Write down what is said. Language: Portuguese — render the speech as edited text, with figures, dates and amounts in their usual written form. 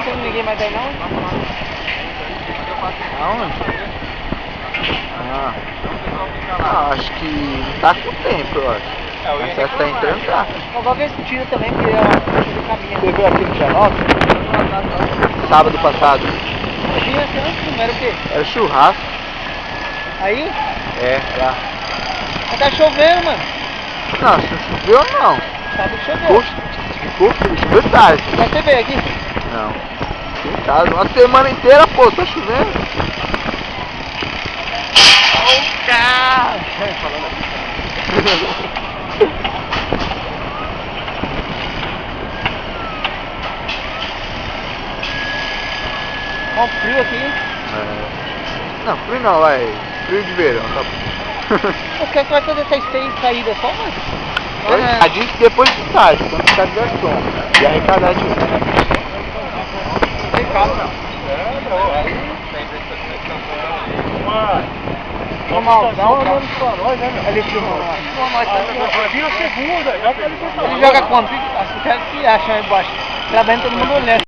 não tem ninguém mais aí não? Aonde? Acho que tá com tempo, eu acho. Mas só tá entrando, tá. Agora ver se tira também, porque ele caminha. Você viu aqui no Xanox? Sábado passado. Eu vi assim antes, não era o quê? Era churrasco. Aí? É, lá. Mas tá chovendo, mano. Não, se choveu não. Sábado choveu. Choveu tarde. Mas você veio aqui? Não. Em casa, uma semana inteira, pô, tá chovendo. Ô, cara! Falando aqui. Ó, frio aqui. Não, frio não, vai. Frio de verão, tá bom. O que é que vai fazer essas 6 saídas só, mano? A gente depois de tarde, quando ficar de garçom. E arrecadar de novo. Tem carro, não. Normal, dá uma mano pra nós, né, meu? Ele filmou lá. Vira segunda, já tá libertado. Ele joga quanto? Acho que acha aí embaixo. Trabalhando todo mundo olhando.